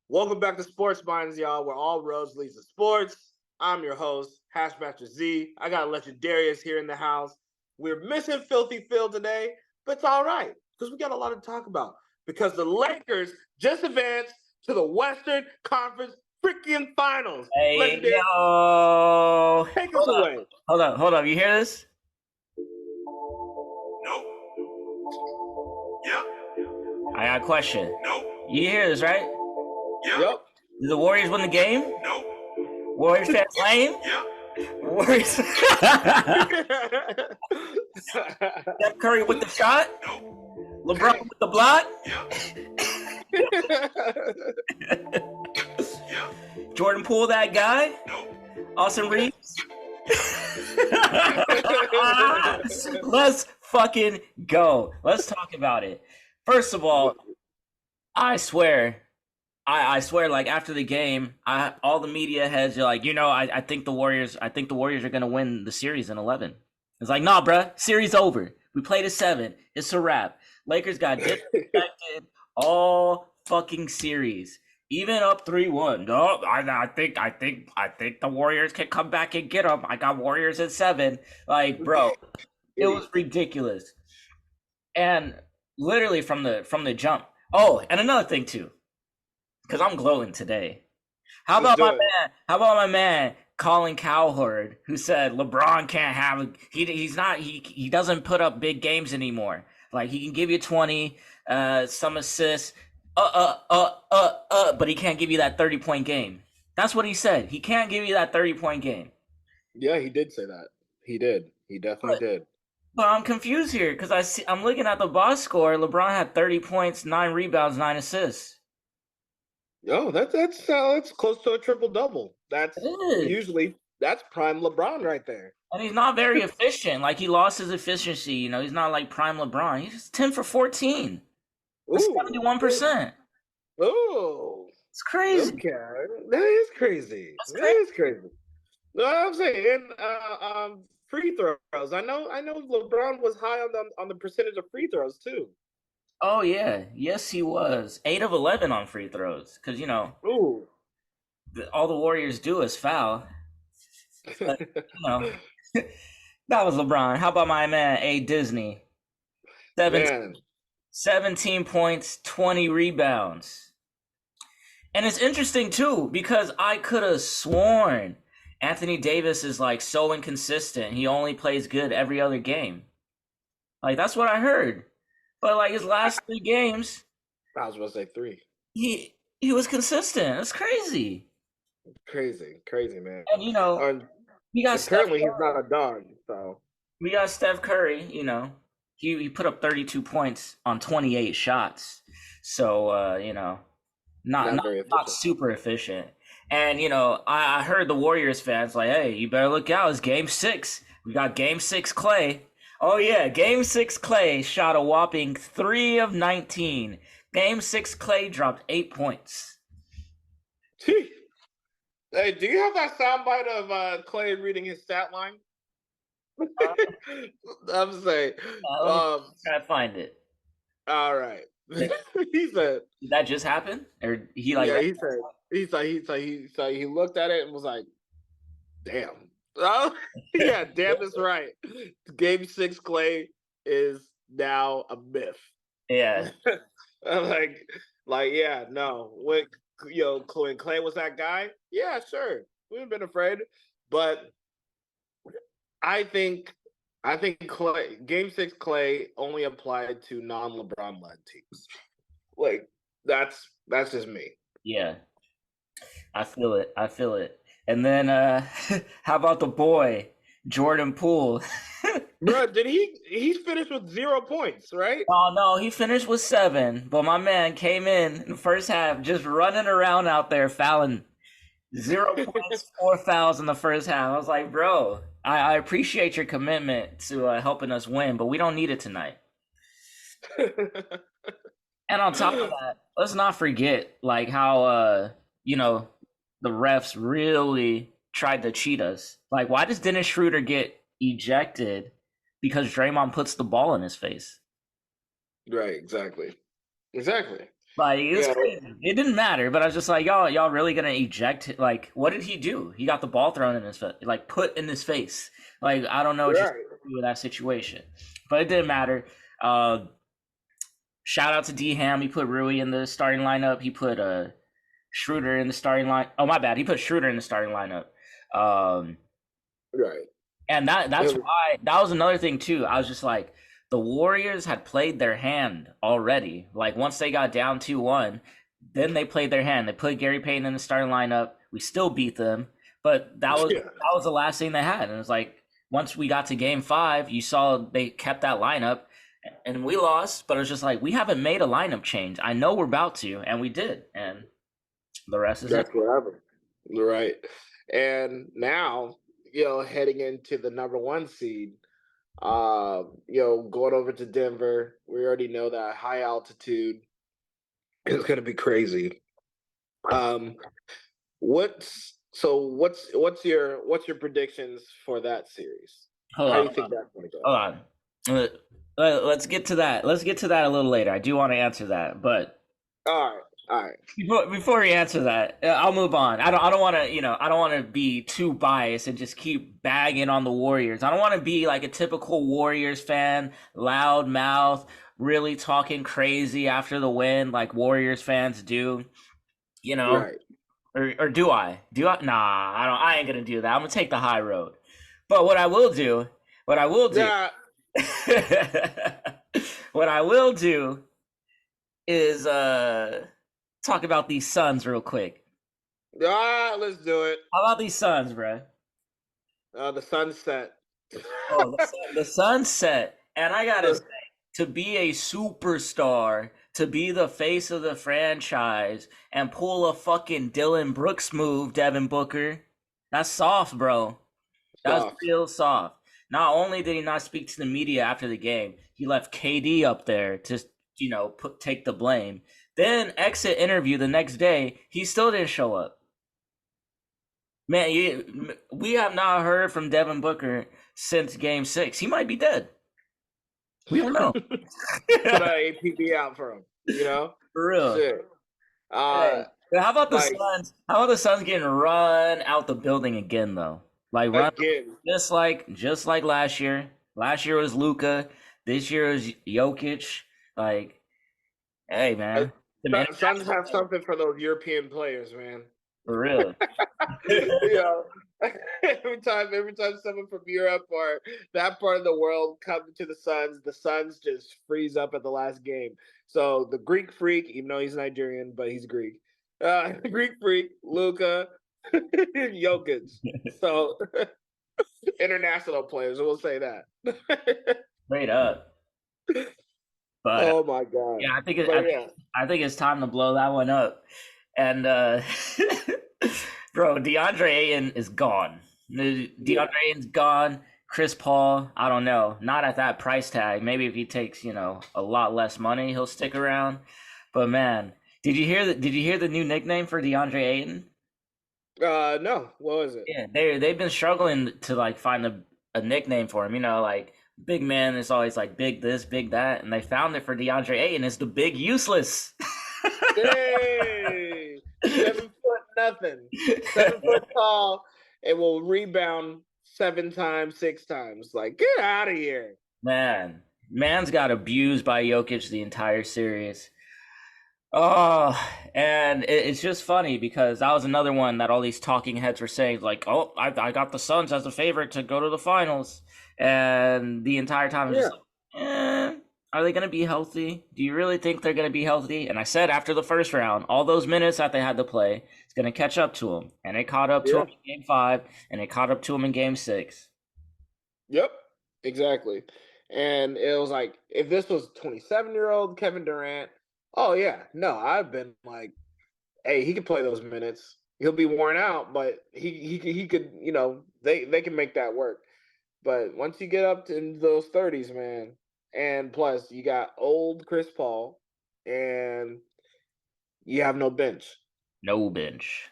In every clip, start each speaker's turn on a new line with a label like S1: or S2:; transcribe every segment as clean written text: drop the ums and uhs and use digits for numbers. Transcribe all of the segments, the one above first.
S1: Welcome back to Sports Minds, y'all, where all roads leads to sports. I'm your host, Hashmasterz Z. I got Legendarius here in the house. We're missing Philthy Phil today, but it's all right because we got a lot to talk about. Because the Lakers just advanced to the Western Conference freaking Finals.
S2: Hey,
S1: Legendary,
S2: yo.
S1: take us away.
S2: Hold up. You hear this?
S3: Nope. Yep.
S2: I got a question.
S3: Nope.
S2: You hear this, right?
S1: Yep.
S2: Did the Warriors win the game?
S3: Nope.
S2: Warriors fans lame?
S3: Yep.
S2: Warriors. Steph Curry with the shot?
S3: Nope.
S2: LeBron with the block?
S3: Yep.
S2: Jordan Poole, that guy?
S3: Nope.
S2: Austin Reeves? Let's fucking go. Let's talk about it. First of all, I swear, like after the game, all the media heads are like, I think the Warriors are gonna win the series in 11. It's like, nah, bruh, series over. We played a 7. It's a wrap. Lakers got disrespected all fucking series, even up 3-1. No, I think the Warriors can come back and get them. I got Warriors at 7. Like, bro, it was ridiculous. And literally from the jump. Oh, and another thing too, because I'm glowing today. How about my man Colin Cowherd, who said LeBron can't have he doesn't put up big games anymore. Like he can give you 20, some assists, but he can't give you that 30-point game. That's what he said. He can't give you that 30-point game.
S1: Yeah, he did say that. He did. He definitely did.
S2: But I'm confused here because I'm looking at the box score. LeBron had 30 points, 9 rebounds, 9 assists.
S1: Oh, that's close to a triple double. That's prime LeBron right there.
S2: And he's not very efficient. Like he lost his efficiency. He's not like prime LeBron. He's 10 for 14. That's 71%.
S1: Oh,
S2: it's crazy.
S1: Okay, that is crazy. No, I'm saying free throws. I know LeBron was high on the percentage of free throws too.
S2: Oh yeah, yes he was 8 of 11 on free throws because all the Warriors do is foul. But, that was LeBron. How about my man A Disney? 17 points, 20 rebounds. And it's interesting too because I could have sworn Anthony Davis is like so inconsistent. He only plays good every other game. Like that's what I heard. But like his last 3 games,
S1: I was going to say 3.
S2: He was consistent. It's crazy.
S1: Crazy, man.
S2: And we got
S1: currently he's not a dog, so
S2: we got Steph Curry. He put up 32 points on 28 shots. So not super efficient. And I heard the Warriors fans like, hey, you better look out. It's Game 6. We got Game 6 Clay. Oh yeah, Game 6 Clay shot a whopping 3 of 19. Game 6 Clay dropped 8 points.
S1: Hey, do you have that soundbite of Clay reading his stat line? I'm saying.
S2: Try to find it.
S1: All right. He said.
S2: Did that just happen? Or he like?
S1: Yeah, he looked at it and was like, "Damn." Oh, yeah, damn, that's right. Game 6 Clay is now a myth.
S2: Yeah.
S1: I'm like, yeah, no. When Clay was that guy, yeah, sure, we've been afraid, but I think Clay, Game 6 Clay only applied to non-LeBron led teams. Like that's just me.
S2: Yeah, I feel it. And then, how about the boy, Jordan Poole?
S1: Bro, he's finished with 0 points, right?
S2: Oh, no, he finished with 7. But my man came in the first half just running around out there fouling. 0 points, 4 fouls in the first half. I was like, bro, I appreciate your commitment to helping us win, but we don't need it tonight. And on top of that, let's not forget like how, the refs really tried to cheat us. Like, why does Dennis Schroeder get ejected because Draymond puts the ball in his face?
S1: Right, exactly.
S2: Like it was
S1: Yeah,
S2: crazy. It didn't matter, but I was just like, y'all really gonna eject? Like, what did he do? He got the ball thrown in his face, like put in his face. Like, I don't know what you're
S1: right.
S2: supposed to do with that situation, but it didn't matter. Uh, Shout out to D Ham. He put Rui in the starting lineup. He put Schroeder in the starting line. Oh my bad. He put Schroeder in the starting lineup. Um,
S1: Right.
S2: and that's
S1: It-
S2: why that was another thing too. I was just like, the Warriors had played their hand already. Like once they got down 2-1, then they played their hand. They put Gary Payton in the starting lineup. We still beat them, but
S1: yeah.
S2: that was the last thing they had. And it was like once we got to game 5, you saw they kept that lineup and we lost, but it was just like we haven't made a lineup change. I know we're about to, and we did. And the rest is
S1: That's
S2: it.
S1: whatever. Right. And now, heading into the number 1 seed, going over to Denver, we already know that high altitude is going to be crazy. What's your predictions for that series?
S2: Hold
S1: How do
S2: on,
S1: you think that's going to go?
S2: hold on. Let's get to that. Let's get to that a little later. I do want to answer that, but
S1: All right.
S2: before we answer that, I'll move on. I don't want to, I don't want to be too biased and just keep bagging on the Warriors. I don't want to be like a typical Warriors fan, loud mouth, really talking crazy after the win like Warriors fans do, you know?
S1: Right.
S2: Or do I? Do I? Nah, I ain't gonna do that. I'm gonna take the high road. But what I will do,
S1: Yeah.
S2: what I will do is talk about these Suns real quick.
S1: Let's do it.
S2: How about these Suns, bro?
S1: The sunset.
S2: Oh, the sunset. And I gotta say, to be a superstar, to be the face of the franchise, and pull a fucking Dylan Brooks move, Devin Booker, that's soft, bro. That's
S1: Soft.
S2: real soft. Not only did he not speak to the media after the game, he left KD up there to, take the blame. Then exit interview the next day, he still didn't show up. Man, we have not heard from Devin Booker since Game 6. He might be dead. We don't know.
S1: Put an APB out for him.
S2: For real.
S1: Shit.
S2: Hey, how about the
S1: like-
S2: Suns? How about the Suns getting run out the building again though? Like run
S1: Again.
S2: just like last year. Last year was Luka. This year is Jokic. Like, hey man,
S1: Suns have something for those European players, man.
S2: for real.
S1: Every time someone from Europe or that part of the world comes to the Suns just freeze up at the last game. So the Greek freak, even though he's Nigerian, but he's Greek. Greek freak, Luka, Jokic. So international players, we'll say that.
S2: Straight up. But
S1: Oh my god.
S2: yeah, I think it's time to blow that one up. And bro, DeAndre Ayton is gone. DeAndre Ayton's gone. Chris Paul, I don't know. Not at that price tag. Maybe if he takes, a lot less money, he'll stick around. But man, did you hear the new nickname for DeAndre Ayton?
S1: No. What was it?
S2: Yeah, they've been struggling to like find a nickname for him. Like big man is always like big this, big that, and they found it for DeAndre Ayton. It's the big useless.
S1: Hey, 7 foot nothing. 7 foot tall and will rebound 7 times, 6 times. Like, get out of here.
S2: Man's got abused by Jokic the entire series. Oh, and it's just funny because that was another one that all these talking heads were saying, like, oh, I got the Suns as a favorite to go to the finals. And the entire time, just like, are they going to be healthy? Do you really think they're going to be healthy? And I said after the first round, all those minutes that they had to play, it's going to catch up to them. And it caught up to them in Game 5, and it caught up to them in Game 6.
S1: Yep, exactly. And it was like, if this was 27-year-old Kevin Durant, oh yeah, no, I've been like, hey, he could play those minutes. He'll be worn out, but he could, they can make that work. But once you get up to those 30s, man, and plus you got old Chris Paul, and you have no bench.
S2: No bench.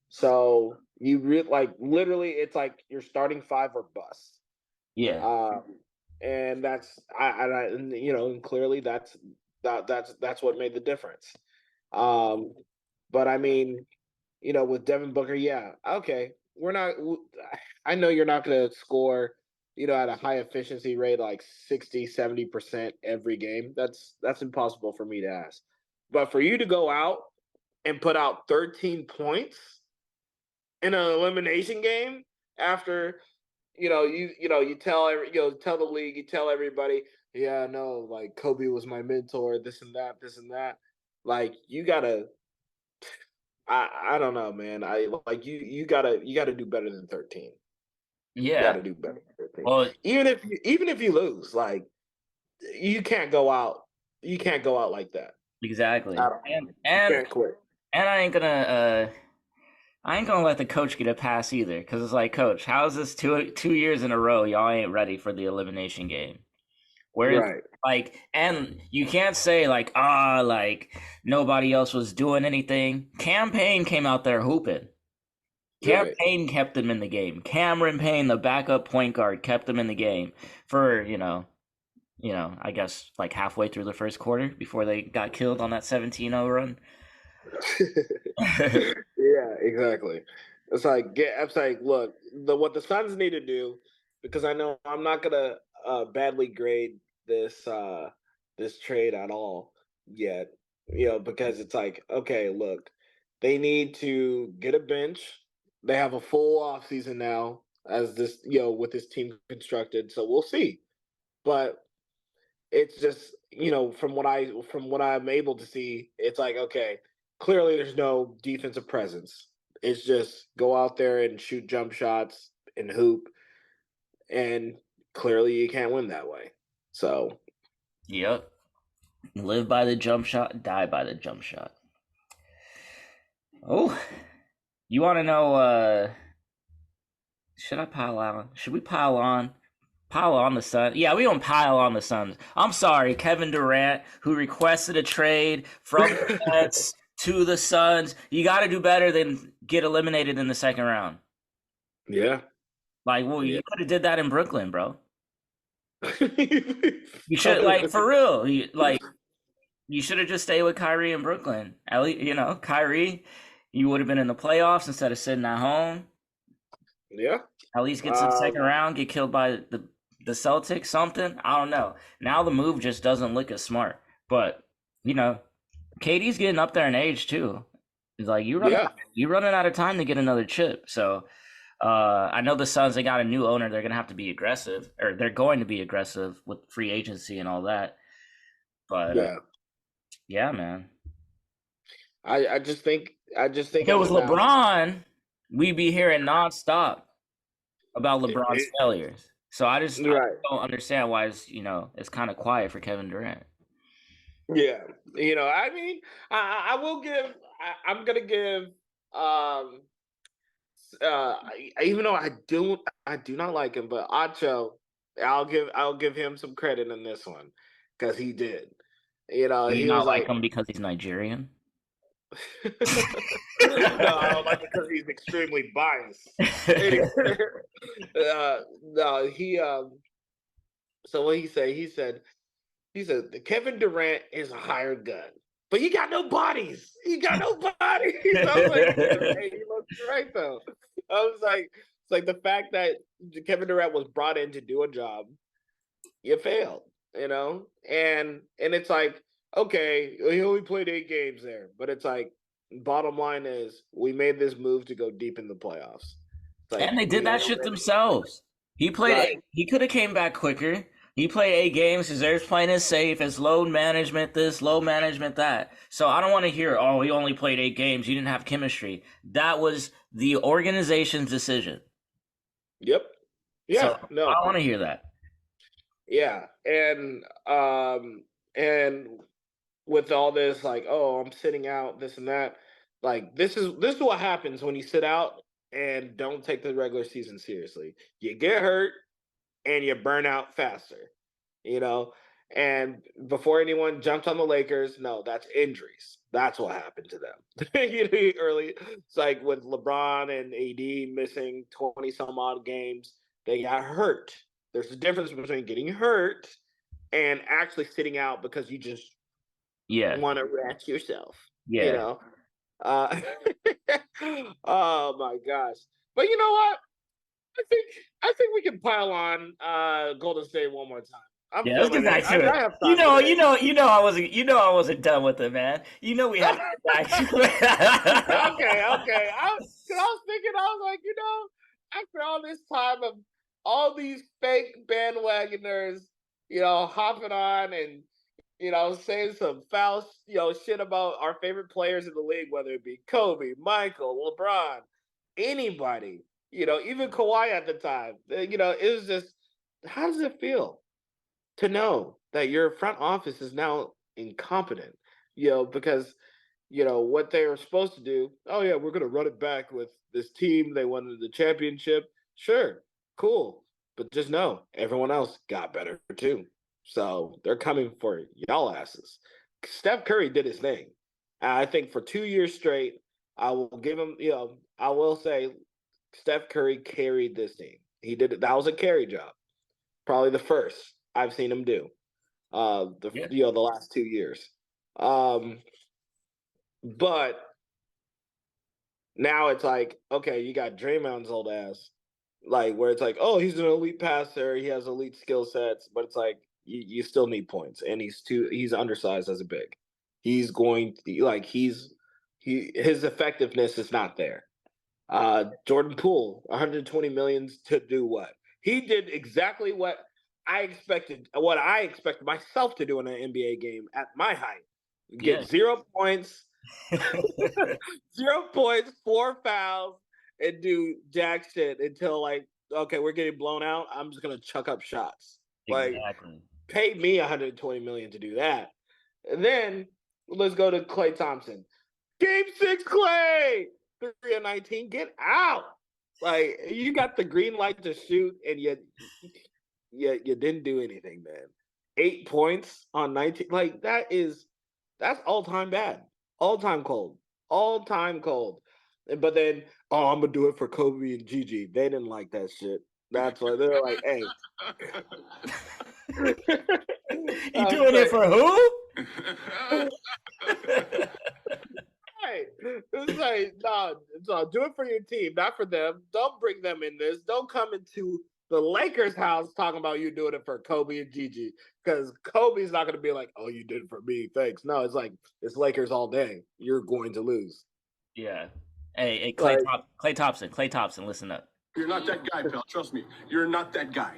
S1: So you literally, it's like you're starting 5 or bust.
S2: Yeah.
S1: And that's and clearly that's That's what made the difference. But I mean, with Devin Booker, yeah, okay, we're not. I know you're not going to score, at a high efficiency rate like 60-70% every game. That's impossible for me to ask. But for you to go out and put out 13 points in an elimination game after you tell the league, you tell everybody, yeah, no, like Kobe was my mentor, this and that. Like you gotta, I don't know, man. I like you gotta do better than 13. You
S2: Yeah.
S1: gotta do better than 13.
S2: Well,
S1: Even if you lose, like you can't go out. You can't go out like that.
S2: exactly.
S1: I don't.
S2: And
S1: You
S2: and
S1: can't quit.
S2: and I ain't gonna let the coach get a pass either, because it's like, coach, how is this two years in a row y'all ain't ready for the elimination game? Where
S1: Right.
S2: like, and you can't say like, like nobody else was doing anything. Campaign came out there hooping.
S1: Right.
S2: Campaign kept them in the game. Cameron Payne, the backup point guard, kept them in the game for I guess like halfway through the first quarter before they got killed on that 17-0 run.
S1: Yeah, exactly. It's like, look, what the Suns need to do, because I know I'm not gonna badly grade this trade at all yet, because it's like, okay, look, they need to get a bench. They have a full off season now as this, with this team constructed, so we'll see. But it's just, from what I'm able to see, it's like, okay, clearly there's no defensive presence. It's just go out there and shoot jump shots and hoop, and clearly you can't win that way. So
S2: Yep. Live by the jump shot, die by the jump shot. Oh, you want to know? Should I pile on? Should we pile on? Pile on the Suns? Yeah, we don't pile on the Suns. I'm sorry, Kevin Durant, who requested a trade from the Nets to the Suns. You got to do better than get eliminated in the second round.
S1: yeah.
S2: Like, well,
S1: Yeah.
S2: you could have did that in Brooklyn, bro. You should, like, for real. You should have just stayed with Kyrie in Brooklyn. At least, Kyrie, you would have been in the playoffs instead of sitting at home.
S1: Yeah.
S2: At least get to the second round, get killed by the Celtics, something. I don't know. Now the move just doesn't look as smart. But KD's getting up there in age too. It's like you running out of time to get another chip. So I know the Suns, they got a new owner. They're gonna have to be aggressive, or they're going to be aggressive with free agency and all that. But yeah, man.
S1: I just think
S2: If it was LeBron, we'd be hearing nonstop about LeBron's failures. So I don't understand why it's kind of quiet for Kevin Durant.
S1: Yeah, I mean, I will give. I'm gonna give. Even though I do not like him, but Acho, I'll give him some credit in this one because he did.
S2: Do you
S1: he
S2: not
S1: was
S2: like him because he's Nigerian?
S1: No, I don't like it because he's extremely biased. No, he. So what he say? He said Kevin Durant is a hired gun, but he got no bodies. He got no bodies. I was like, hey, he looks right though. I was like, it's like the fact that Kevin Durant was brought in to do a job, you failed, and it's like, okay, he only played 8 games there, but it's like, bottom line is we made this move to go deep in the playoffs.
S2: And they did that shit themselves. He played.
S1: Right.
S2: He could have came back quicker. He played 8 games because they're playing it safe. It's load management this, load management that. So I don't want to hear, oh, he only played 8 games. You didn't have chemistry. That was the organization's decision.
S1: Yep. Yeah.
S2: So
S1: no.
S2: I don't want to hear that.
S1: Yeah, and with all this, like, oh, I'm sitting out, this and that. Like, this is what happens when you sit out and don't take the regular season seriously. You get hurt and you burn out faster, And before anyone jumps on the Lakers, no, that's injuries. That's what happened to them. Early, it's like with LeBron and AD missing 20 some odd games, they got hurt. There's a difference between getting hurt and actually sitting out because you just
S2: Yeah.
S1: want to rest yourself. You
S2: Yeah.
S1: know. Uh, oh my gosh! But you know what? I think we can pile on Golden State one more time. I'm
S2: Yeah, let's get
S1: feeling it.
S2: back to it.
S1: I have time today.
S2: I wasn't done with it, man. You know we had to get back to
S1: Okay.
S2: it.
S1: Cause I was thinking, I was like, after all this time of all these fake bandwagoners, hopping on and saying some foul, shit about our favorite players in the league, whether it be Kobe, Michael, LeBron, anybody, even Kawhi at the time. It was just, how does it feel to know that your front office is now incompetent? Because what they were supposed to do. Oh yeah, we're gonna run it back with this team. They won the championship. Sure, cool, but just know everyone else got better too. So they're coming for y'all asses. Steph Curry did his thing. I think for 2 years straight, I will give him. I will say, Steph Curry carried this team. He did it. That was a carry job. Probably the first I've seen him do. The last 2 years. But now it's like, okay, you got Draymond's old ass, like where it's like, oh, he's an elite passer, he has elite skill sets, but it's like you still need points, and he's undersized as a big. He's going like his effectiveness is not there. Jordan Poole, 120 million to do what? He did exactly what I expected myself to do in an NBA game at my height. Get 0 points, 0 points, 4 fouls, and do jack shit until like, okay, we're getting blown out. I'm just gonna chuck up shots. Like,
S2: Exactly.
S1: pay me 120 million to do that. And then let's go to Klay Thompson. Game 6, Klay! 3 of 19, get out. Like, you got the green light to shoot, and you didn't do anything, man. 8 points on 19. Like, that's all-time bad. All-time cold. All-time cold. But then, I'm going to do it for Kobe and Gigi. They didn't like that shit. That's why they're like, hey.
S2: You doing it for who?
S1: Hey, it's like, no, do it for your team, not for them. Don't bring them in this. Don't come into the Lakers' house talking about you doing it for Kobe and Gigi, because Kobe's not going to be like, oh, you did it for me, thanks. No, it's like, it's Lakers all day. You're going to lose.
S2: Yeah. Hey,
S1: Like,
S2: Klay Thompson, listen up.
S3: You're not that guy, pal. Trust me. You're not that guy.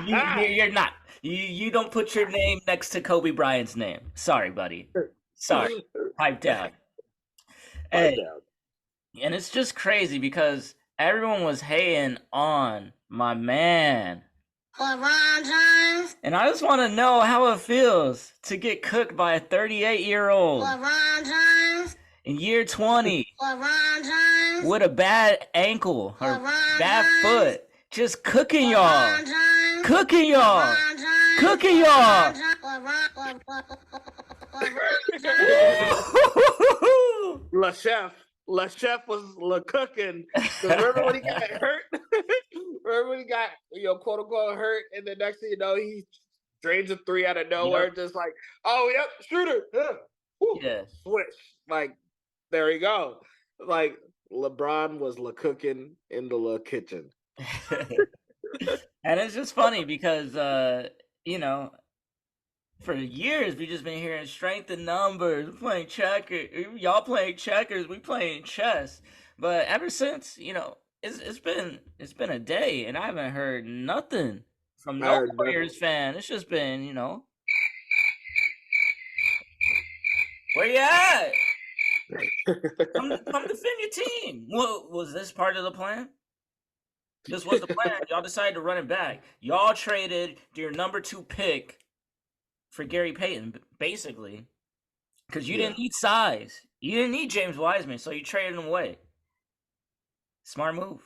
S2: You're not. You don't put your name next to Kobe Bryant's name. Sorry, buddy. Sorry. Pipe down. Hey, and it's just crazy because everyone was hating on my man
S4: LeBron James.
S2: And I just want to know how it feels to get cooked by a 38-year-old
S4: LeBron James.
S2: in year 20
S4: LeBron James.
S2: with a bad ankle or
S4: LeBron
S2: bad
S4: James.
S2: foot. Just cooking y'all.
S4: LeBron James.
S2: Cooking y'all.
S4: LeBron James.
S2: Cooking y'all.
S1: Le Chef was cooking. Remember when he got hurt? Remember when he got, quote unquote hurt, and the next thing you know, he drains a three out of nowhere, just like, oh, yep, shooter.
S2: Yeah.
S1: Switch. Like, there you go. Like, LeBron was cooking in the kitchen.
S2: And it's just funny because, for years we just been hearing strength in numbers. We're playing checkers. Y'all playing checkers. We playing chess. But ever since, it's been a day, and I haven't heard nothing from no Warriors fan. It's just been, where you at? Come defend your team. What was this part of the plan? This was the plan. Y'all decided to run it back. Y'all traded your number 2 pick for Gary Payton, basically, because you didn't need size. You didn't need James Wiseman, so you traded him away. Smart move.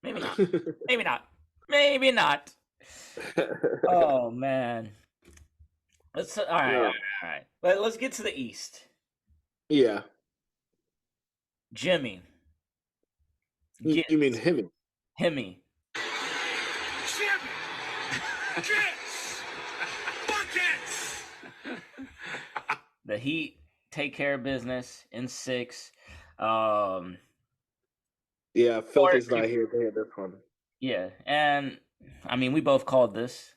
S2: Maybe not. Maybe not. Maybe not. Oh man. All right. Let's get to the East.
S1: Yeah.
S2: Jimmy.
S1: You mean Himmy?
S2: Himmy.
S3: Jimmy! Kiss! Buckets!
S2: the Heat take care of business in 6.
S1: Yeah, Philthy's not here to hear this one.
S2: Yeah, and I mean, we both called this.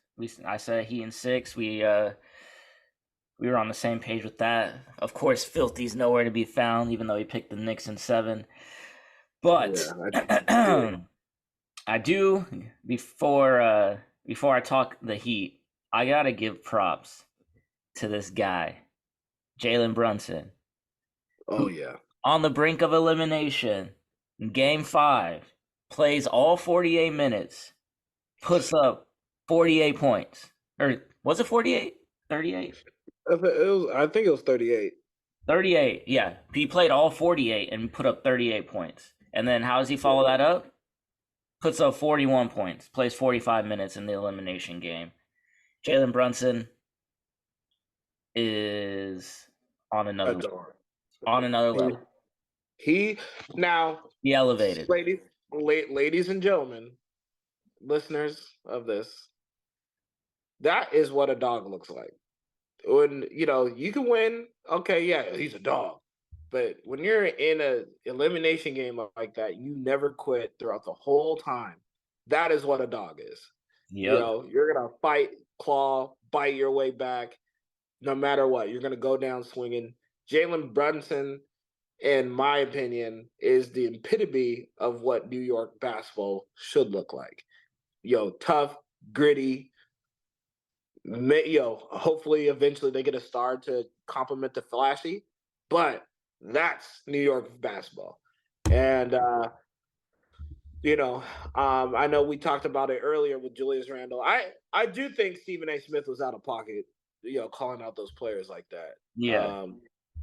S2: I said Heat in 6. We were on the same page with that. Of course, Philthy's nowhere to be found, even though he picked the Knicks in 7. But
S1: Yeah,
S2: I do before I talk the Heat, I gotta give props to this guy, Jalen Brunson,
S1: oh yeah.
S2: on the brink of elimination. In Game 5, plays all 48 minutes, puts up 48 points. Or was it 48? 38?
S1: I think it was 38.
S2: 38, yeah. He played all 48 and put up 38 points. And then how does he follow that up? Puts up 41 points, plays 45 minutes in the elimination game. Jalen Brunson is on another level.
S1: He now,
S2: He elevated.
S1: ladies and gentlemen, listeners of this, that is what a dog looks like. When you can win, okay, yeah, he's a dog. But when you're in a elimination game like that, you never quit throughout the whole time. That is what a dog is.
S2: Yep.
S1: You're gonna fight, claw, bite your way back, no matter what. You're gonna go down swinging. Jalen Brunson, in my opinion, is the epitome of what New York basketball should look like. Tough, gritty. Hopefully, eventually they get a star to complement the flashy, but that's New York basketball. And I know we talked about it earlier with Julius Randle. I do think Stephen A. Smith was out of pocket, calling out those players like that.
S2: Yeah.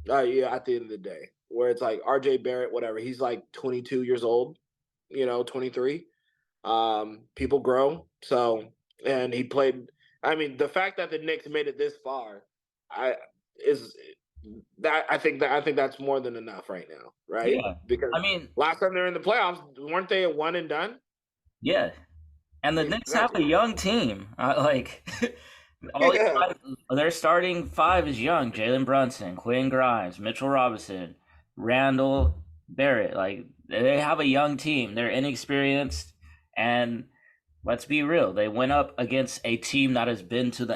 S1: Yeah, at the end of the day, where it's like R.J. Barrett, whatever, he's like 22 years old, 23. People grow, and he played. I mean, the fact that the Knicks made it this far, I think that's more than enough right now, right?
S2: Yeah.
S1: Because
S2: I mean,
S1: last time they were in the playoffs, weren't they a one and done?
S2: yeah. And the Knicks have a young team.
S1: Yeah.
S2: Their starting 5 is young. Jalen Brunson, Quinn Grimes, Mitchell Robinson, Randall, Barrett. Like, they have a young team. They're inexperienced. And let's be real. They went up against a team that has been to the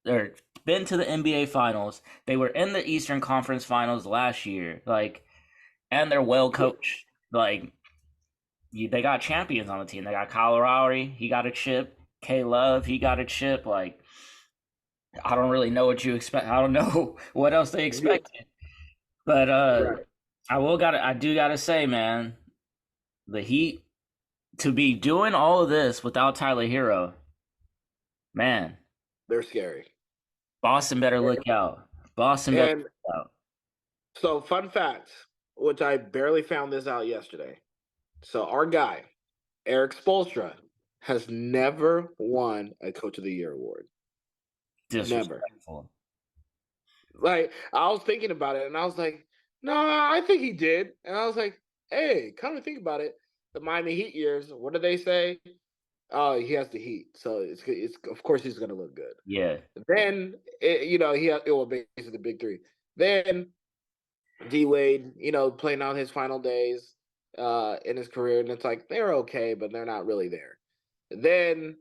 S2: NBA Finals. They were in the Eastern Conference Finals last year. And they're well coached. They got champions on the team. They got Kyle Lowry. He got a chip. K Love. He got a chip. I don't really know what you expect. I don't know what else they expected. But
S1: Right.
S2: I do gotta say, man, the Heat, to be doing all of this without Tyler Hero, man,
S1: They're scary.
S2: Boston better look out. Boston better look out.
S1: So, fun fact, which I barely found this out yesterday. So, our guy, Eric Spoelstra, has never won a Coach of the Year award.
S2: Disrespectful.
S1: Never. I was thinking about it, and I was like, no, I think he did. And I was like, hey, come to think about it, the Miami Heat years, what do they say? Oh, he has the Heat, so it's of course he's gonna look good.
S2: Yeah.
S1: Then he had basically the big 3. Then D Wade, playing out his final days in his career, and it's like they're okay, but they're not really there. Then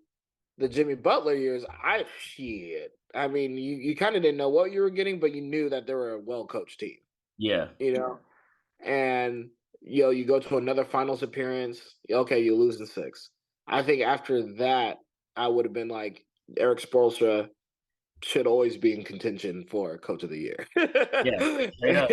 S1: the Jimmy Butler years, I mean, you kind of didn't know what you were getting, but you knew that they were a well coached team.
S2: Yeah.
S1: And you go to another finals appearance, okay, you lose in 6. I think after that, I would have been like, Eric Spoelstra should always be in contention for Coach of the Year.
S2: Yeah, straight up.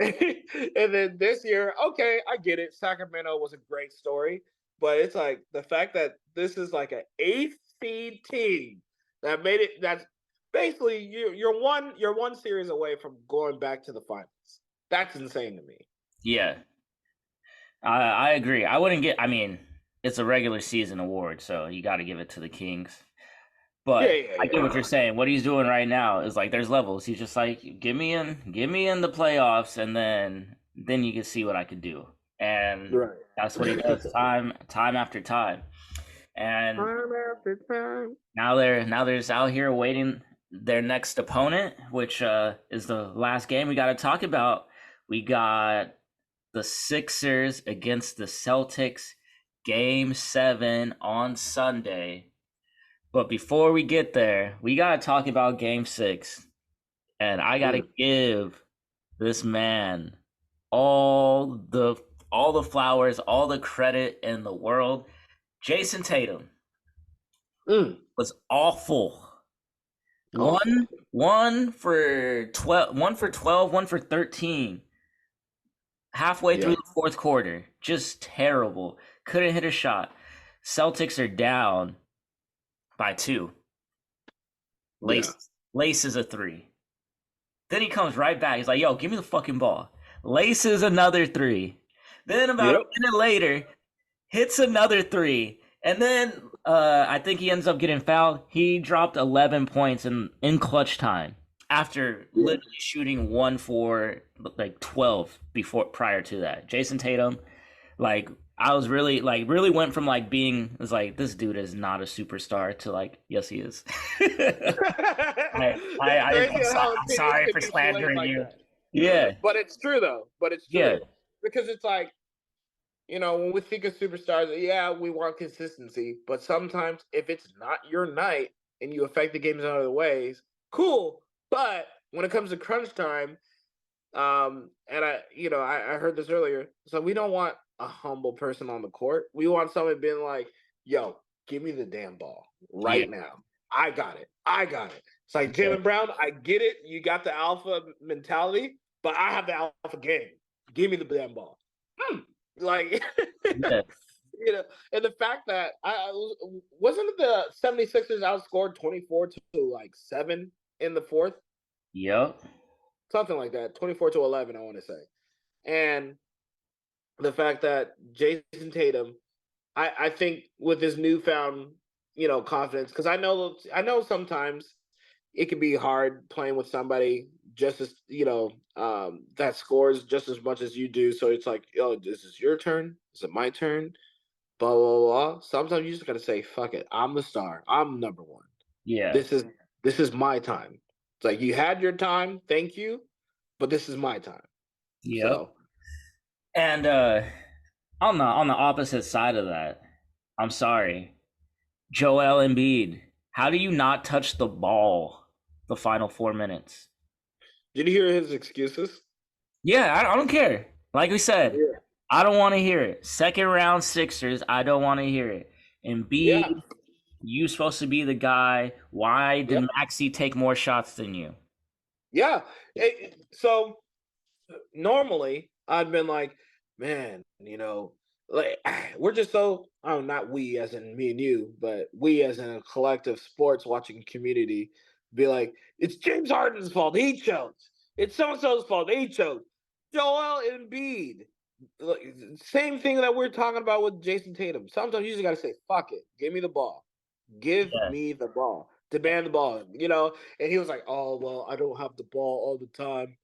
S1: And then this year, okay, I get it. Sacramento was a great story, but it's like the fact that this is like an 8th seed team that made it. That's basically you're one series away from going back to the finals. That's insane to me.
S2: Yeah. I agree. I wouldn't get. I mean, it's a regular season award, so you got to give it to the Kings. But I get what you're saying. What he's doing right now is there's levels. He's just like, get me in the playoffs, and then you can see what I can do. And that's what he does time after time. And
S1: time after time.
S2: Now they're out here waiting their next opponent, which is the last game we got to talk about. We got the Sixers against the Celtics, Game 7 on Sunday. But before we get there, we got to talk about Game 6. And I got to give this man all the flowers, all the credit in the world. Jason Tatum was awful. One for 12, 1 for 13. Halfway through the fourth quarter, just terrible. Couldn't hit a shot. Celtics are down by 2. Laces a 3. Then he comes right back. He's like, yo, give me the fucking ball. Laces another 3. Then about a minute later, hits another 3. And then I think he ends up getting fouled. He dropped 11 points in clutch time after literally shooting 1 for like 12 prior to that. Jason Tatum, like I was really went from like being was like this dude is not a superstar to like yes he is. I'm sorry for slandering you. Yeah,
S1: but it's true though. Because it's like, you know, when we think of superstars, we want consistency. But sometimes if it's not your night and you affect the games in other ways, cool. But when it comes to crunch time, and I heard this earlier, so we don't want a humble person on the court. We want someone being like, yo, give me the damn ball right now. I got it. It's like Jaylen Brown, I get it. You got the alpha mentality, but I have the alpha game. Give me the damn ball. Like, you know, and the fact that wasn't it the 76ers outscored 24-7 in the fourth?
S2: Yep.
S1: Something like that, 24-11, I want to say. And the fact that Jason Tatum, I think with his newfound, confidence, because I know sometimes it can be hard playing with somebody just as, that scores just as much as you do. So it's like, oh, this is your turn. Is it my turn? Blah, blah, blah. Sometimes you just got to say, fuck it. I'm the star. I'm number one.
S2: Yeah.
S1: This is my time. It's like, you had your time. Thank you. But this is my time.
S2: Yep.
S1: So.
S2: And on the opposite side of that, I'm sorry. Joel Embiid, how do you not touch the ball the final 4 minutes?
S1: Did you hear his excuses?
S2: Yeah, I don't care. Like we said, I don't want to hear it. Second round Sixers, I don't want to hear it. Embiid, you supposed to be the guy. Why did Maxey take more shots than you?
S1: Yeah. So normally I'd been like, man, like we're just so not we as in me and you, but we as in a collective sports watching community be like, it's James Harden's fault. He choked. It's so-and-so's fault. He choked. Joel Embiid. Same thing that we're talking about with Jason Tatum. Sometimes you just got to say, fuck it. Give me the ball. Give me the ball. Demand the ball. And he was like, oh, well, I don't have the ball all the time.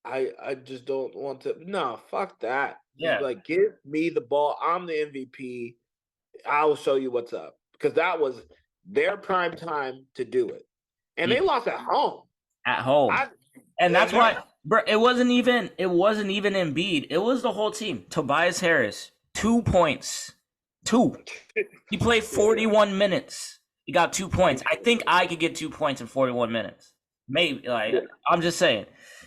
S1: I just don't want to. No, fuck that. Just like, give me the ball. I'm the MVP. I will show you what's up. Because that was their prime time to do it. And they lost at home.
S2: At home. And that's why, bro, it wasn't even Embiid. It was the whole team. Tobias Harris, 2 points. 2. He played 41 minutes. He got 2 points. I think I could get 2 points in 41 minutes. Maybe, I'm just saying.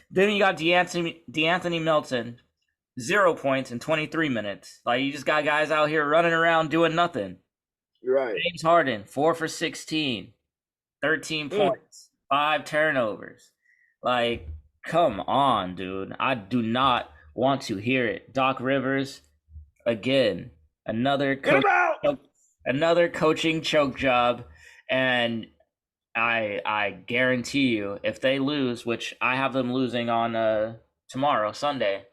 S2: Then you got DeAnthony Melton, 0 points in 23 minutes. Like, you just got guys out here running around doing nothing.
S1: You're right.
S2: James Harden, 4 for 16, 13 points, 5 turnovers. Like, come on, dude. I do not want to hear it. Doc Rivers, again, another coaching choke job, and I guarantee you, if they lose, which I have them losing on tomorrow, Sunday,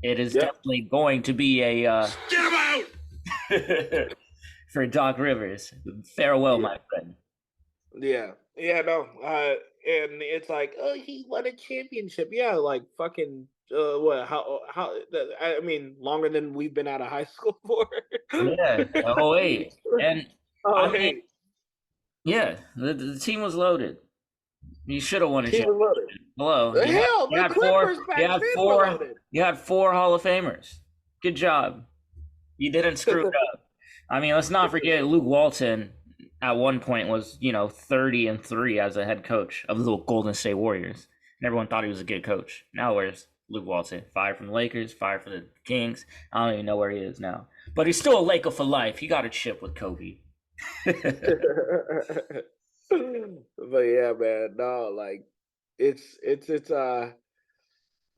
S2: it is definitely going to be a
S3: get him out
S2: for Doc Rivers. Farewell, my friend.
S1: Yeah, no. And it's like, oh, he won a championship. Yeah, like fucking what? How? I mean, longer than we've been out of high school for.
S2: Yeah. Oh wait, and I mean, Yeah, the team was loaded. You should have won a
S1: Team
S2: championship.
S1: was loaded.
S2: Hello,
S1: The hell,
S2: you
S1: the
S2: had four.
S1: Clippers back then were loaded.
S2: You had four Hall of Famers. Good job. You didn't screw it up. I mean, let's not forget Luke Walton. At one point, was 30-3 as a head coach of the Golden State Warriors, and everyone thought he was a good coach. Now where's Luke Walton? Fired from the Lakers, fired from the Kings. I don't even know where he is now, but he's still a Laker for life. He got a chip with Kobe.
S1: But yeah, man, no, like it's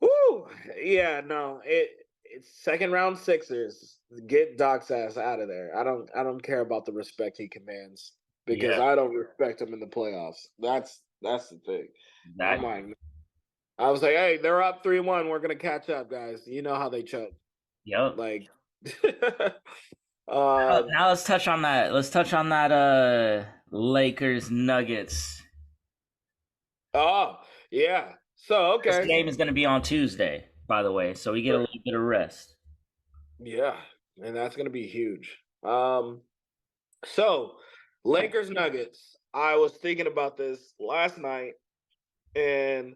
S1: whoo, yeah, no, it's second round Sixers. Get Doc's ass out of there. I don't care about the respect he commands because
S2: Yeah,
S1: I don't respect him in the playoffs. That's the thing.
S2: that.
S1: I'm like, I was like, hey, they're up 3-1. We're gonna catch up, guys. You know how they choke.
S2: Yep.
S1: Like,
S2: Now let's touch on that. Let's touch on that. Lakers Nuggets.
S1: oh yeah. So
S2: This
S1: okay,
S2: game is going to be on Tuesday, by the way, so we get a little bit of rest.
S1: yeah, and that's gonna be huge. So Lakers Nuggets. I was thinking about this last night, and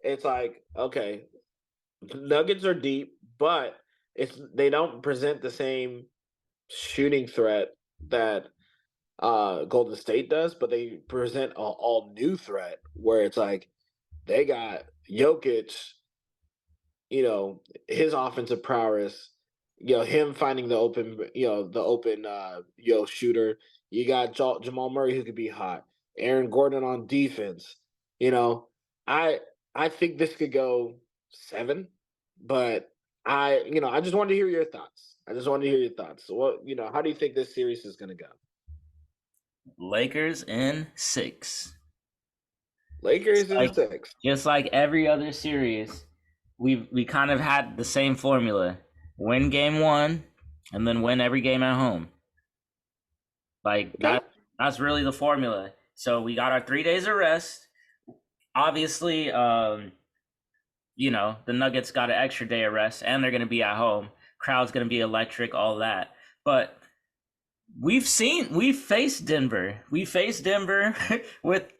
S1: it's like, okay, Nuggets are deep, but they don't present the same shooting threat that Golden State does, but they present an all new threat where it's like they got Jokic, his offensive prowess, him finding the open, shooter. You got Jamal Murray who could be hot. Aaron Gordon on defense. You know, I I think this could go 7, but I just wanted to hear your thoughts. I just wanted to hear your thoughts. So how do you think this series is going to go?
S2: Lakers in 6.
S1: Lakers in 6.
S2: Just like every other series, we kind of had the same formula: win game 1, and then win every game at home. Like
S1: Okay.
S2: that's really the formula. So we got our 3 days of rest. Obviously, the Nuggets got an extra day of rest, and they're going to be at home. Crowd's going to be electric, all that. But we've faced Denver. We faced Denver with,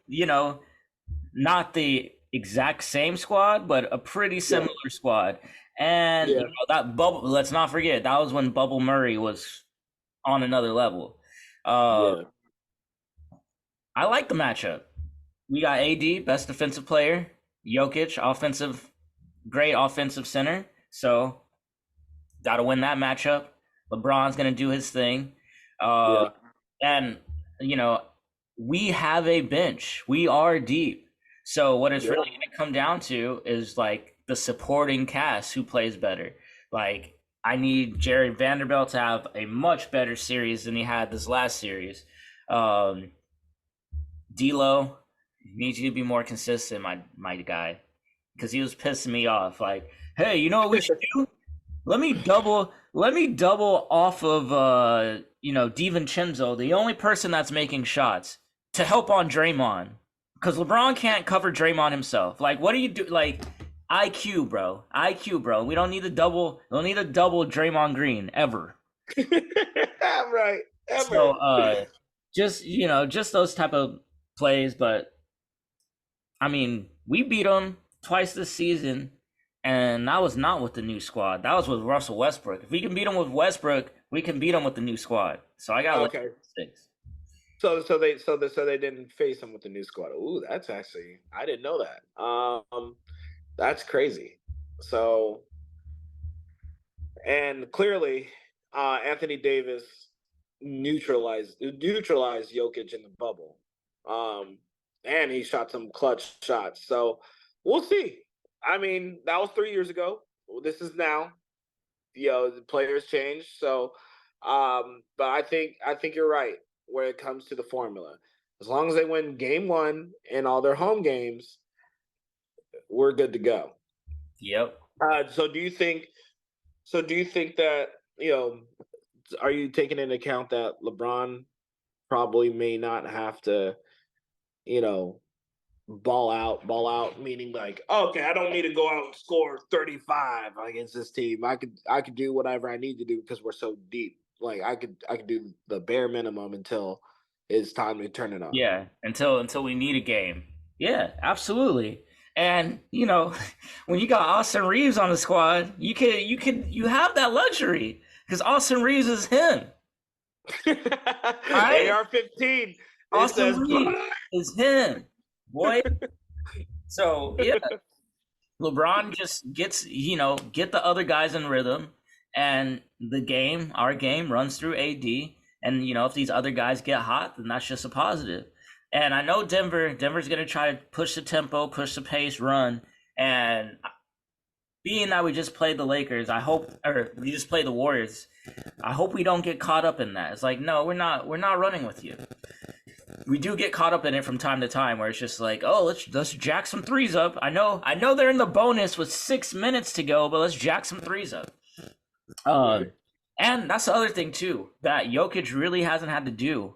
S2: not the exact same squad, but a pretty similar squad. And
S1: Yeah.
S2: that bubble, let's not forget, that was when Bubble Murray was on another level.
S1: Yeah.
S2: I like the matchup. We got AD, best defensive player, Jokic, great offensive center. So, got to win that matchup. LeBron's going to do his thing. And, we have a bench. We are deep. So, what it's really going to come down to is like the supporting cast who plays better. Like, I need Jared Vanderbilt to have a much better series than he had this last series. D'Lo needs you to be more consistent, my guy, because he was pissing me off. Like, hey, you know what we should do? Let me double off of DiVincenzo, the only person that's making shots, to help on Draymond, because LeBron can't cover Draymond himself. Like, what do you do? Like, IQ, bro. We don't need a double Draymond Green ever.
S1: Right. Ever.
S2: So, just those type of plays. But I mean, we beat them twice this season, and that was not with the new squad. That was with Russell Westbrook. If we can beat them with Westbrook, we can beat them with the new squad. So I got
S1: okay.
S2: 6.
S1: So they didn't face him with the new squad. Ooh, that's actually, I didn't know that. That's crazy. So, and clearly, Anthony Davis neutralized Jokic in the bubble. And he shot some clutch shots. So we'll see. I mean, that was 3 years ago. This is now. The players change. So, but I think you're right where it comes to the formula. As long as they win game 1 in all their home games, we're good to go.
S2: Yep.
S1: So do you think that, are you taking into account that LeBron probably may not have to, ball out, meaning like, okay, I don't need to go out and score 35 against this team. I could do whatever I need to do because we're so deep. Like I could do the bare minimum until it's time to turn it on.
S2: Yeah, until we need a game. Yeah, absolutely. And when you got Austin Reeves on the squad, you have that luxury because Austin Reeves is him. Right?
S1: AR-15.
S2: Austin Reeves is him, boy. So yeah, LeBron just gets get the other guys in rhythm, and our game runs through AD. And if these other guys get hot, then that's just a positive. And I know Denver's gonna try to push the tempo, push the pace, run. And being that we just played the Lakers, we just played the Warriors. I hope we don't get caught up in that. It's like, no, we're not running with you. We do get caught up in it from time to time where it's just like, oh, let's jack some threes up. I know they're in the bonus with 6 minutes to go, but let's jack some threes up. And that's the other thing too that Jokic really hasn't had to do.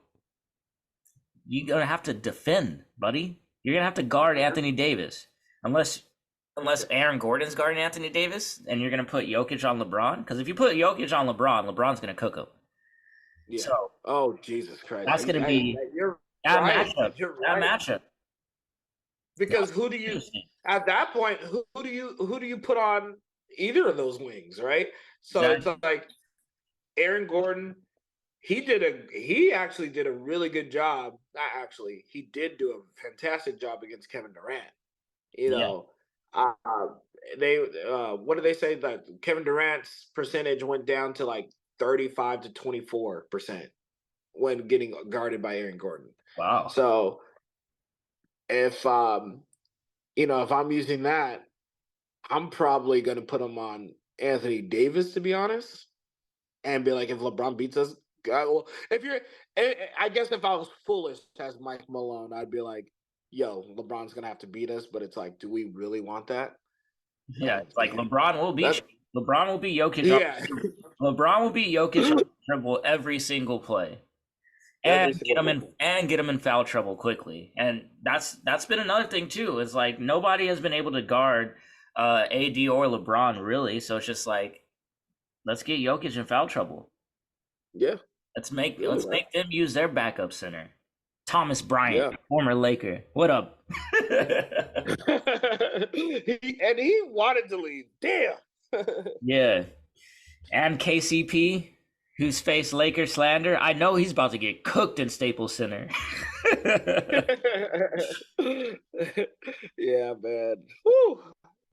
S2: You're gonna have to defend, buddy. You're gonna have to guard Anthony Davis, unless Aaron Gordon's guarding Anthony Davis, and you're gonna put Jokic on LeBron. Because if you put Jokic on LeBron, LeBron's gonna cook him.
S1: Yeah.
S2: So,
S1: oh Jesus Christ!
S2: That's gonna be
S1: you're
S2: that
S1: right.
S2: matchup.
S1: You're
S2: that
S1: right.
S2: matchup.
S1: Because who do you at that point? Who do you put on either of those wings, right? So
S2: Exactly.
S1: it's like Aaron Gordon. He actually did a really good job. Not actually, he did do a fantastic job against Kevin Durant. What did they say that Kevin Durant's percentage went down to like 35 to 24% when getting guarded by Aaron Gordon.
S2: Wow.
S1: So if I'm using that, I'm probably going to put him on Anthony Davis, to be honest, and be like, if LeBron beats us, well, I guess if I was foolish as Mike Malone, I'd be like, yo, LeBron's going to have to beat us, but it's like, do we really want that?
S2: Yeah, it's like LeBron will beat you. LeBron will beat Jokic.
S1: Yeah.
S2: LeBron will beat Jokic on dribble every single play. And get him in foul trouble quickly. And that's been another thing too. Is like nobody has been able to guard AD or LeBron really. So it's just like, let's get Jokic in foul trouble.
S1: Yeah.
S2: Let's make them use their backup center. Thomas Bryant, former Laker. What up?
S1: he wanted to leave. Damn.
S2: Yeah. And KCP, who's faced Laker slander. I know he's about to get cooked in Staples Center.
S1: Yeah, man. Woo.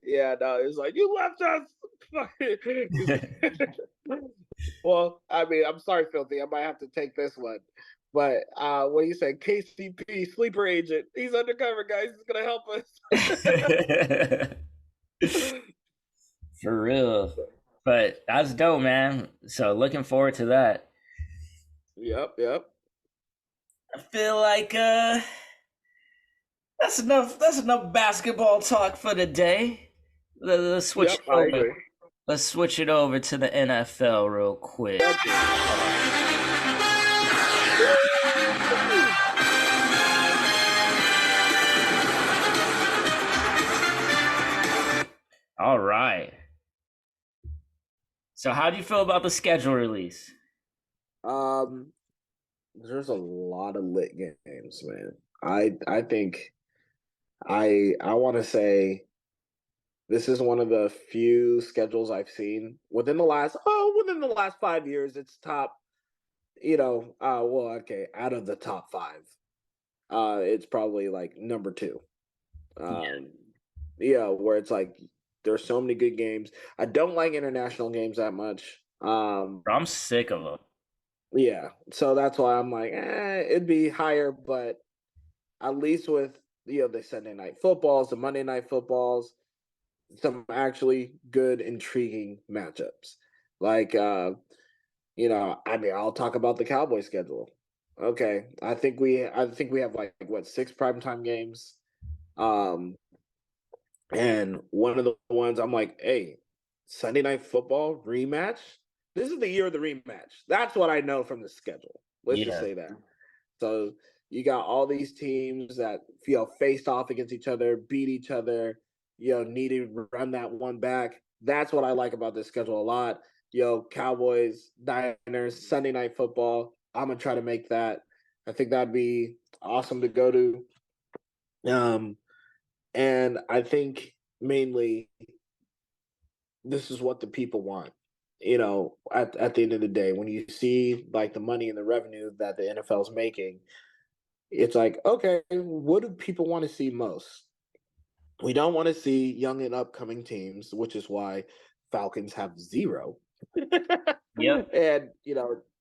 S1: Yeah, no, it's like, you left us. Well, I mean, I'm sorry, Philthy. I might have to take this one. But what do you say? KCP, sleeper agent. He's undercover, guys. He's going to help us.
S2: For real. But that's dope, man. So looking forward to that.
S1: Yep.
S2: I feel like that's enough basketball talk for the day. Let's switch it over. Let's switch it over to the NFL real quick. All right. So how do you feel about the schedule release?
S1: There's a lot of lit games, man. I think I want to say this is one of the few schedules I've seen within the last 5 years. It's top, out of the top 5, it's probably like number 2. Where it's like there's so many good games. I don't like international games that much.
S2: I'm sick of them.
S1: Yeah, so that's why I'm like, it'd be higher, but at least with the Sunday night footballs, the Monday night footballs, some actually good, intriguing matchups. Like, I mean, I'll talk about the Cowboys schedule. Okay, I think we have like 6 primetime games, and one of the ones I'm like, hey, Sunday night football rematch. This is the year of the rematch. That's what I know from the schedule. Let's just say that. So you got all these teams that faced off against each other, beat each other, need to run that one back. That's what I like about this schedule a lot. Cowboys, Niners, Sunday night football. I'm gonna try to make that I think that'd be awesome to go to. And I think mainly this is what the people want. At the end of the day, when you see like the money and the revenue that the NFL is making, it's like, okay, what do people want to see most? We don't want to see young and upcoming teams, which is why Falcons have zero.
S2: Yep.
S1: And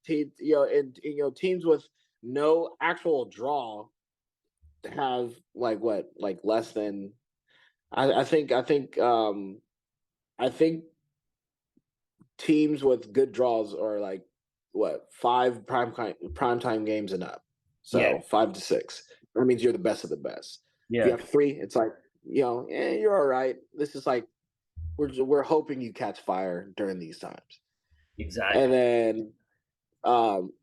S1: teams with no actual draw have like what, like less than I think teams with good draws are like what, 5 prime time games and up.
S2: Yeah.
S1: So 5 to 6. That means you're the best of the best. If you
S2: Yeah.
S1: have 3, it's like, you're all right. This is like we're hoping you catch fire during these times.
S2: Exactly.
S1: And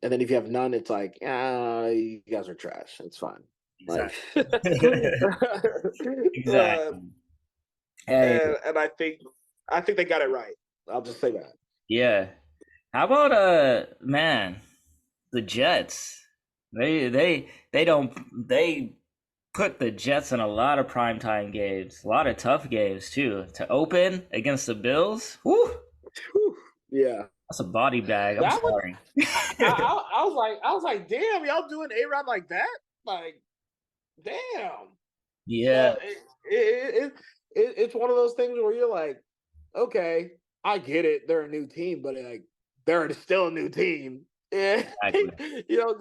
S1: then if you have none, it's like, you guys are trash. It's fine.
S2: Exactly.
S1: Like,
S2: Exactly. Hey.
S1: and I think they got it right. I'll just say that.
S2: Yeah. How about man, the Jets? They put the Jets in a lot of primetime games, a lot of tough games too. To open against the Bills, whew,
S1: Yeah,
S2: that's a body bag. I'm
S1: that was.
S2: sorry.
S1: I was like, damn, y'all doing A-Rod like that? Like, damn.
S2: Yeah.
S1: It's one of those things where you're like, okay, I get it. They're a new team, but like they're still a new team. Yeah,
S2: Exactly.
S1: let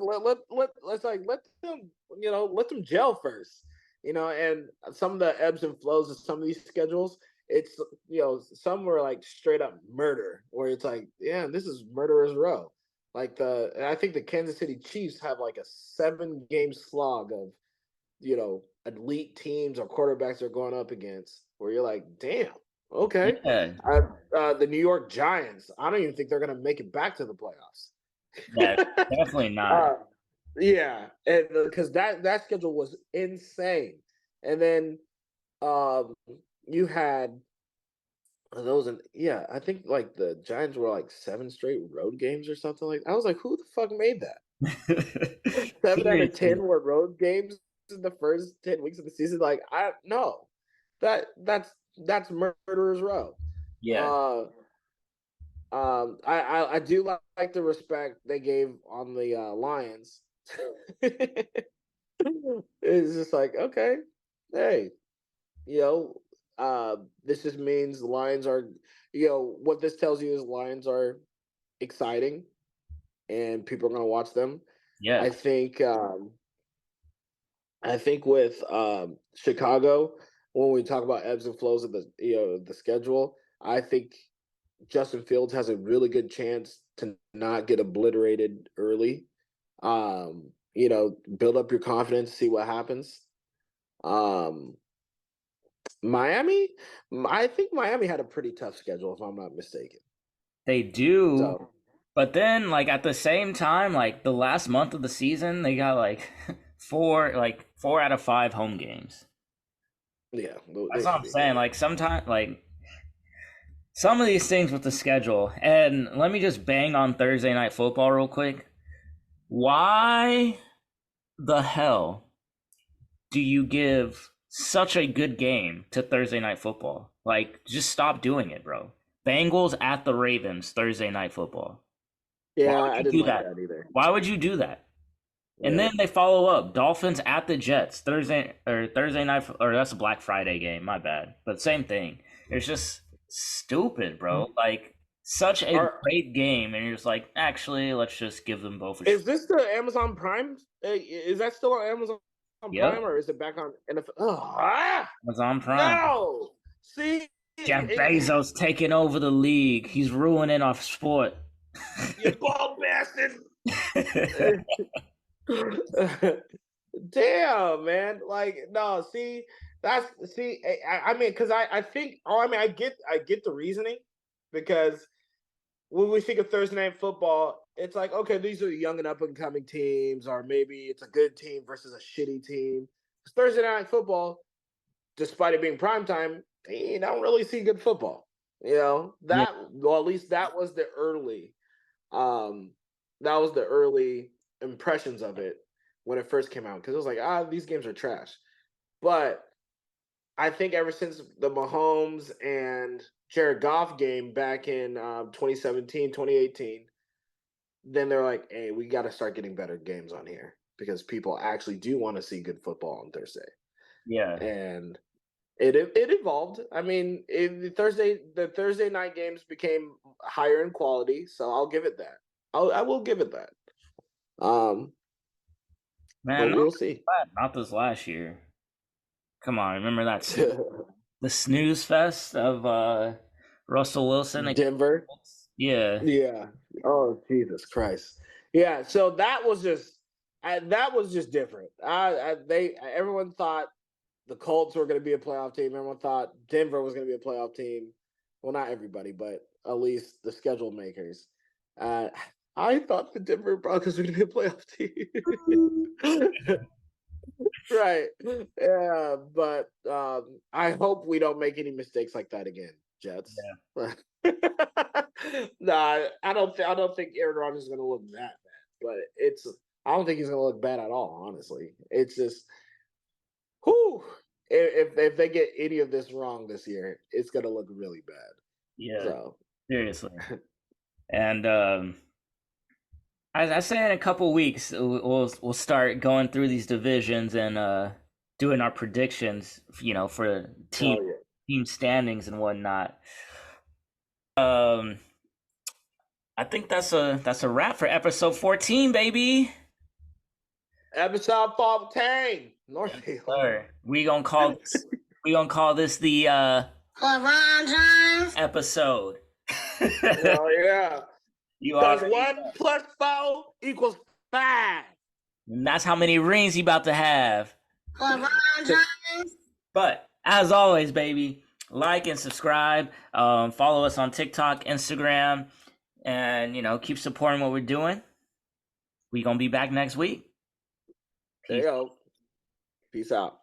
S1: them gel first. And some of the ebbs and flows of some of these schedules, it's some were like straight up murder, where it's like, yeah, this is murderer's row. Like I think the Kansas City Chiefs have like a 7-game slog of elite teams or quarterbacks they're going up against, where you're like, damn, okay.
S2: Yeah.
S1: The New York Giants, I don't even think they're going to make it back to the playoffs.
S2: Yeah. Definitely not.
S1: Yeah, and because that schedule was insane, and then you had those, and yeah, I think like the Giants were like 7 straight road games or something like that. I was like, who the fuck made that? 7 out of 10 were road games in the first 10 weeks of the season. Like, that's murderer's row.
S2: Yeah.
S1: I do like the respect they gave on the Lions. It's just like, okay, hey, this just means the Lions are, what this tells you is Lions are exciting, and people are gonna watch them.
S2: Yeah.
S1: I think with Chicago, when we talk about ebbs and flows of the schedule, I think Justin Fields has a really good chance to not get obliterated early. Build up your confidence, see what happens. Miami, I think Miami had a pretty tough schedule, if I'm not mistaken.
S2: They do.
S1: So,
S2: But then, like, at the same time, like the last month of the season, they got like four out of 5 home games.
S1: yeah,
S2: That's what I'm saying. Like sometimes, like some of these things with the schedule. And let me just bang on Thursday Night Football real quick. Why the hell do you give such a good game to Thursday Night Football? Like, just stop doing it, bro. Bengals at the Ravens, Thursday Night Football.
S1: Yeah, I didn't like that either.
S2: Why would you do that? And
S1: Yeah.
S2: then they follow up Dolphins at the Jets Thursday night, or that's a Black Friday game. My bad, but same thing. It's just stupid, bro. Like such a great game, and you're just like, actually, let's just give them both.
S1: Is this the Amazon Prime? Is that still on Amazon Prime, or is it back on NFL?
S2: Amazon Prime.
S1: No, see,
S2: Jeff Bezos taking over the league. He's ruining our sport.
S1: You bald bastard. Damn, man. Like, no, see, I mean, because I think, I get the reasoning, because when we think of Thursday Night Football, it's like, okay, these are young and up and coming teams, or maybe it's a good team versus a shitty team. Thursday Night Football, despite it being primetime, you don't really see good football. Well, at least that was the early impressions of it. when it first came out because it was like, these games are trash. But I think ever since the Mahomes and Jared Goff game back in 2017, 2018, then they're like, hey, we got to start getting better games on here because people actually do want to see good football on Thursday.
S2: Yeah.
S1: And it evolved. I mean, the Thursday night games became higher in quality, so I'll give it that. I will give it that.
S2: Man,
S1: But we'll see.
S2: not this last year. Come on, remember that the snooze fest of Russell Wilson and
S1: Denver.
S2: Yeah.
S1: Yeah. Oh, Jesus Christ. Yeah. So that was just different. Everyone thought the Colts were going to be a playoff team. Everyone thought Denver was going to be a playoff team. Well, not everybody, but at least the schedule makers. I thought the Denver Broncos were going to be a playoff team. Right. Yeah, but I hope we don't make any mistakes like that again, Jets.
S2: Yeah.
S1: Nah, I don't think Aaron Rodgers is going to look that bad, but I don't think he's going to look bad at all. Honestly, it's just, whew, if they get any of this wrong this year, it's going to look really bad.
S2: Yeah.
S1: So
S2: seriously, and I say in a couple weeks we'll start going through these divisions and doing our predictions, for team standings and whatnot. I think that's a wrap for episode 14, baby.
S1: Episode 14.
S2: We gonna call this the
S4: LeBron James
S2: episode.
S1: Oh yeah.
S2: Because
S1: 1 + 4 = 5.
S2: And that's how many rings he about to have.
S4: LeBron James.
S2: But as always, baby, like and subscribe. Follow us on TikTok, Instagram, and keep supporting what we're doing. We gonna be back next week.
S1: There you go. Peace out.